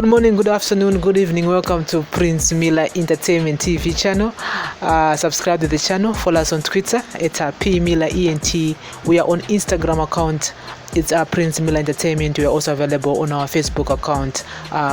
Good morning, good afternoon, good evening. Welcome to Prince Miller Entertainment TV channel. Subscribe to the channel. Follow us on Twitter. It's P Miller ENT. We are on Instagram account. It's Prince Miller Entertainment. We are also available on our Facebook account,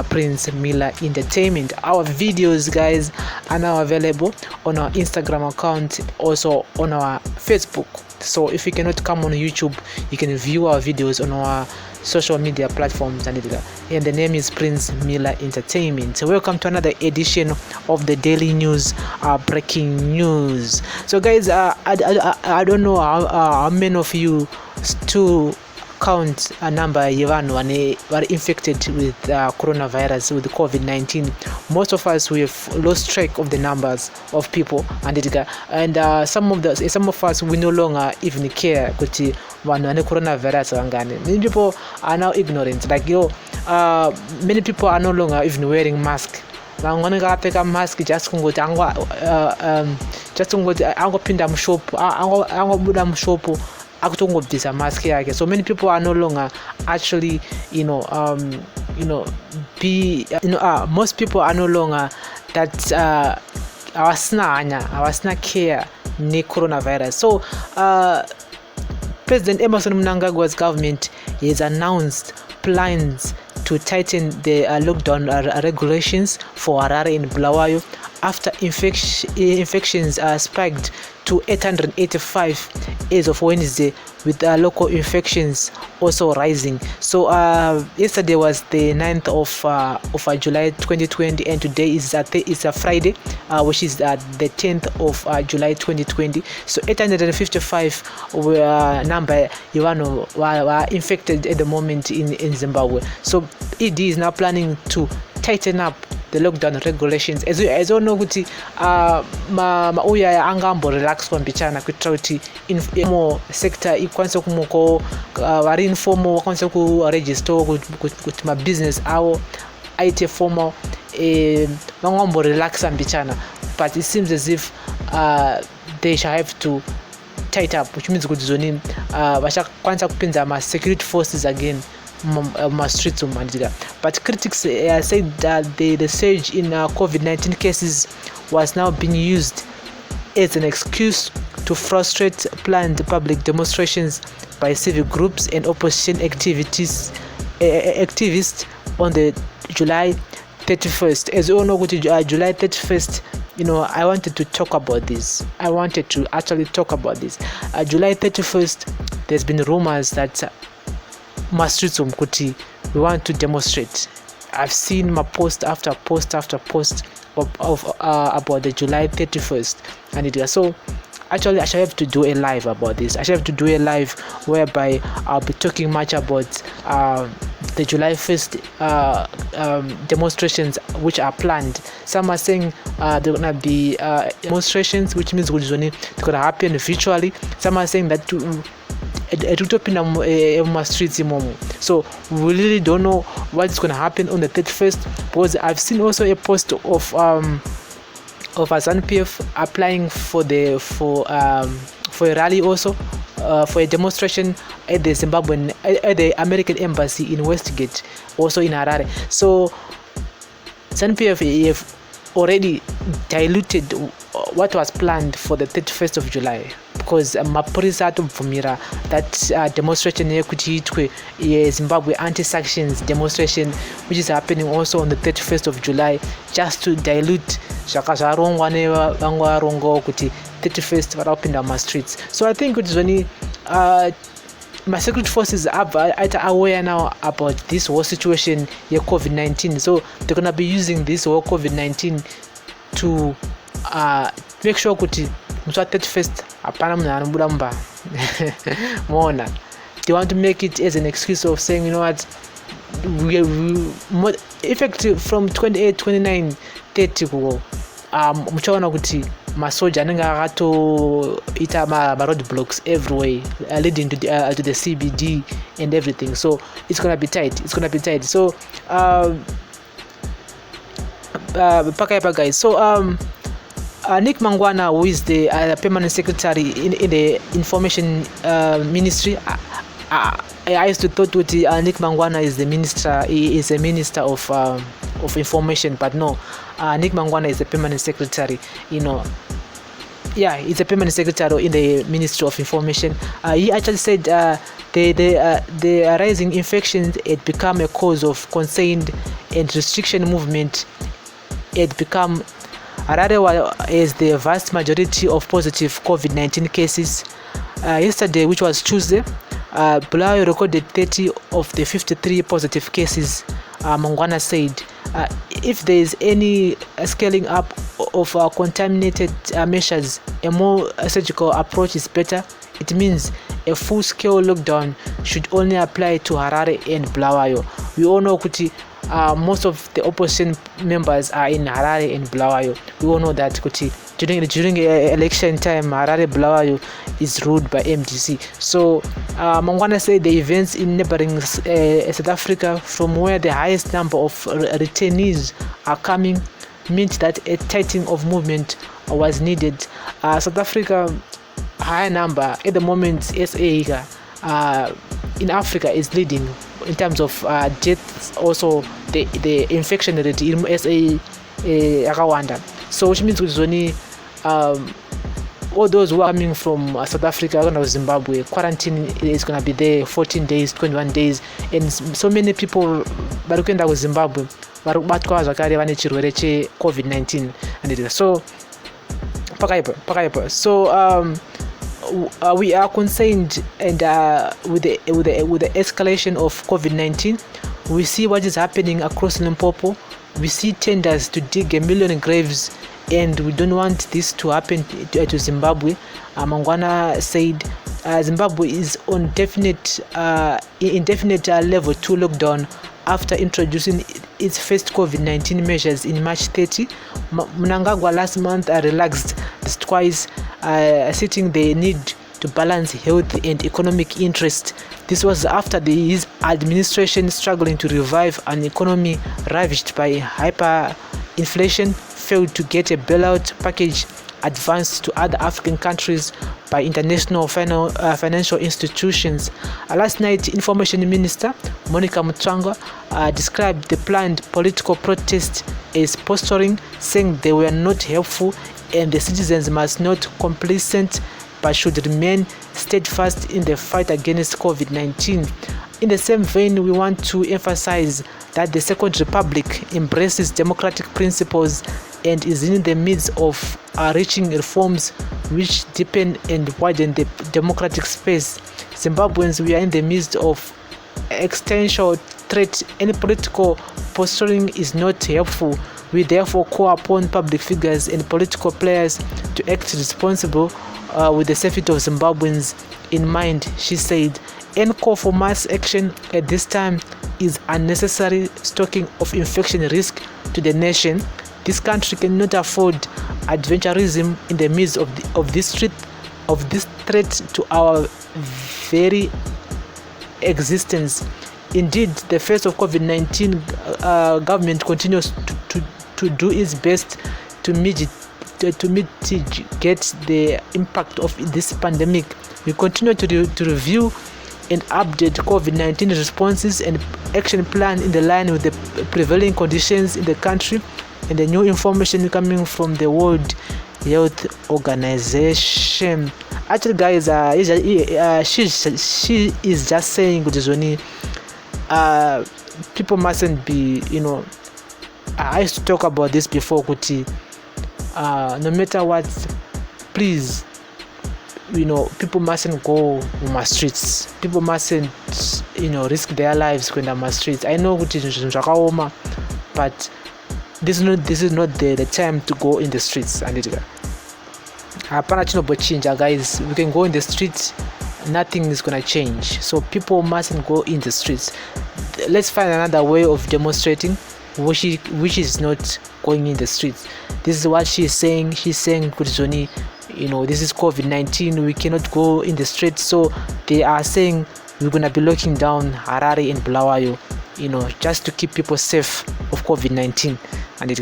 Prince Miller Entertainment. Our videos, guys, are now available on our Instagram account, also on our Facebook. So if you cannot come on YouTube, you can view our videos on our social media platforms, and the name is Prince Miller Entertainment. So welcome to another edition of the daily news, breaking news. So guys, I don't know how many of you still count a number were infected with coronavirus, with COVID-19. Most of us, we have lost track of the numbers of people, and some of us, we no longer even care kuti vanhu coronavirus vangani. Many people are now ignorant, like many people are no longer even wearing mask. Vamwe vakapfeka mask just kungoti angopinda mushopu, angobuda mushopu akutongobvisa mask yake. So many people are no longer actually most people are no longer that awasina care ne coronavirus. So President Emerson Mnangagwa's government has announced plans to tighten the lockdown regulations for Harare and BULAWAYO after infections spiked to 885 as of Wednesday, with local infections also rising. So yesterday was the 9th of July 2020, and today is a Friday, which is the 10th of July 2020. So 855 were number were infected at the moment in Zimbabwe. So ED is now planning to tighten up the lockdown regulations. As you know, kuti mauya angambo relax kwambichana kuitira kuti informal sector ikwanise kumuko vari informal wakwanise kuregister kuti mabusiness awo aite formal vangambo relax ambichana. But it seems as if they shall have to tight up, which means kuti zoni vachakwanisa kupinza ma security forces again streets. But critics said that the surge in COVID-19 cases was now being used as an excuse to frustrate planned public demonstrations by civic groups and opposition activists on the July 31st. As you all know, July 31st, I wanted to talk about this. I wanted to actually talk about this. July 31st, there's been rumors that kuti we want to demonstrate. I've seen my post after post after post of about the July 31st, and so actually I shall have to do a live about this. I shall have to do a live whereby I'll be talking much about the July 1st demonstrations which are planned. Some are saying they're gonna be demonstrations, which means they're gonna happen virtually. Some are saying that streets. So we really don't know what's going to happen on the 31st, because I've seen also a post of ZANU-PF applying for a rally, also for a demonstration at the the American embassy in Westgate, also in Harare. So ZANU-PF have already diluted what was planned for the 31st of July, because NEMAPURISA atobvumira that demonstration Zimbabwe anti-sanctions demonstration, which is happening also on the 31st of July, just to dilute zvakazvarongwa nevangu kuti 31st varapinda mastreets. So I think it's only my security forces are aware now about this whole situation, COVID-19. So they're gonna be using this whole COVID-19 to make sure kuti mswa 31st hapana munhu anobuda mumba. Mona, they want to make it as an excuse of saying, we effective from 28, 29, 30 kugo muchaona kuti masoja anenge akatoita road blocks everywhere leading to the CBD and everything. So it's gonna be tight. So pakaipa guys. So Nick Mangwana, who is the permanent secretary in the information ministry, I used to thought that Nick Mangwana is the minister. He is a minister of of Information, but no, Nick Mangwana is the permanent secretary, he's a permanent secretary in the Ministry of Information. He actually said the rising infections had become a cause of concern and restriction movement. It become Harare is the vast majority of positive COVID-19 cases. Yesterday, which was Tuesday, Bulawayo recorded 30 of the 53 positive cases. Mangwana said, if there is any scaling up of contaminated measures, a more surgical approach is better. It means a full-scale lockdown should only apply to Harare and Bulawayo. We all know kuti most of the opposition members are in Harare and Bulawayo. We all know that kuti during election time, Harare Bulawayo is ruled by MDC. So Mangwana said the events in neighboring South Africa, from where the highest number of returnees are coming, meant that a tightening of movement was needed. South Africa high number at the moment. SA in Africa is leading in terms of deaths, also the infection rate in SA Rwanda. So which means with only all those who are coming from South Africa and Zimbabwe, quarantine is going to be there 14 days, 21 days, and so many people barukenda with Zimbabwe barubatwa zakari vane chirwere che COVID-19 and so pakaipa. So we are concerned, and with the escalation of COVID-19, we see what is happening across Limpopo. We see tenders to dig 1 million graves, and we don't want this to happen to Zimbabwe. Mangwana said Zimbabwe is on indefinite level 2 lockdown after introducing its first COVID-19 measures in March 30. Mnangagwa last month relaxed this twice, citing the need to balance health and economic interest. This was after his administration struggling to revive an economy ravaged by hyperinflation failed to get a bailout package advanced to other African countries by international financial institutions. Last night, Information Minister Monica Mutsvangwa described the planned political protest as posturing, saying they were not helpful and the citizens must not complacent but should remain steadfast in the fight against COVID-19. In the same vein, we want to emphasize that the Second Republic embraces democratic principles and is in the midst of reaching reforms which deepen and widen the democratic space. Zimbabweans, we are in the midst of existential threat. Any political posturing is not helpful. We therefore call upon public figures and political players to act responsible with the safety of Zimbabweans in mind, she said. Any call for mass action at this time is unnecessary stoking of infection risk to the nation. This country cannot afford adventurism in the midst of this threat to our very existence. Indeed, the face of COVID-19, government continues to do its best to mitigate the impact of this pandemic. We continue to review and update COVID-19 responses and action plan in the line with the prevailing conditions in the country and the new information coming from the World Health Organization. Actually, guys, she is just saying people mustn't be, I used to talk about this before, Kuti. No matter what, please, people mustn't go on my streets. People mustn't, risk their lives going on my streets. I know Kuti, but this is not the time to go in the streets. And guys, we can go in the streets, nothing is gonna change. So people mustn't go in the streets. Let's find another way of demonstrating, which is not going in the streets. This is what she's saying. She's saying, Kurizoni, this is COVID-19. We cannot go in the streets. So they are saying we're gonna be locking down Harare and Bulawayo, just to keep people safe of COVID-19. And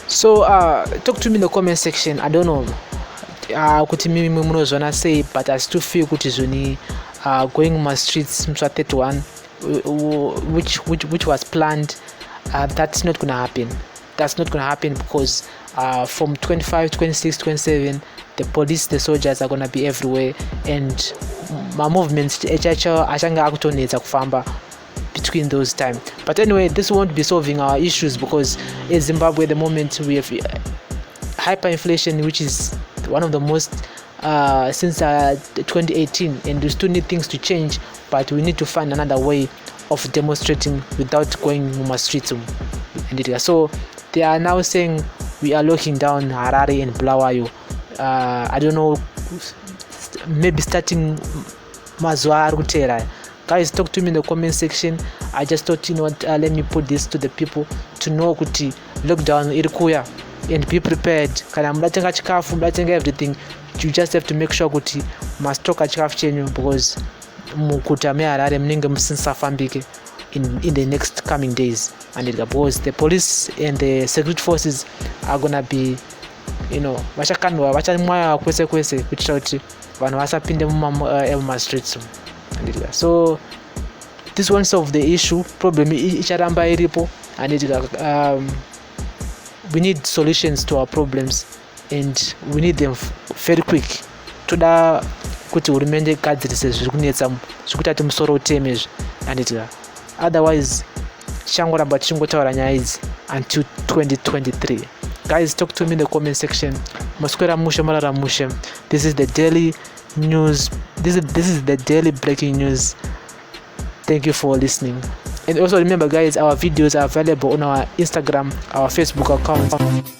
so talk to me in the comment section. I don't know. Say, but I still feel Kurizoni going on my streets, 31, which was planned. That's not gonna happen. That's not gonna happen because from 25, 26, 27, the police, the soldiers are gonna be everywhere, and my movements achanga akutonetsa kufamba between those time. But anyway, this won't be solving our issues because in Zimbabwe at the moment we have hyperinflation, which is one of the most since 2018, and we still need things to change, but we need to find another way of demonstrating without going on the streets. So they are now saying we are locking down Harare and Bulawayo. I don't know, maybe starting Mazwa Rutera. Guys, talk to me in the comment section. I just thought, let me put this to the people to know kuti lockdown irikuya, and be prepared. Kana mlatenga chikafu, mlatenga everything. You just have to make sure kuti mastoka chikafu chenyu, because mukuta me Harare mninge msinsafambike in the next coming days, and because the police and the security forces are gonna be, vachakanwa vachamwaya kwese kuitira kuti vanhu vasapinde muma streets. So this won't solve the issue. Problem icharamba iripo, and we need solutions to our problems, and we need them very quick. Toda kuti hurumende gadzirise zviri kunetsa zvekuti ati musoro utemezve, and otherwise changoramba tichingotaura nyaya idzi until 2023. Guys, talk to me in the comment section. Maswera mushe marara mushe. This is the daily news. This is the daily breaking news. Thank you for listening. And also remember, guys, our videos are available on our Instagram, our Facebook account.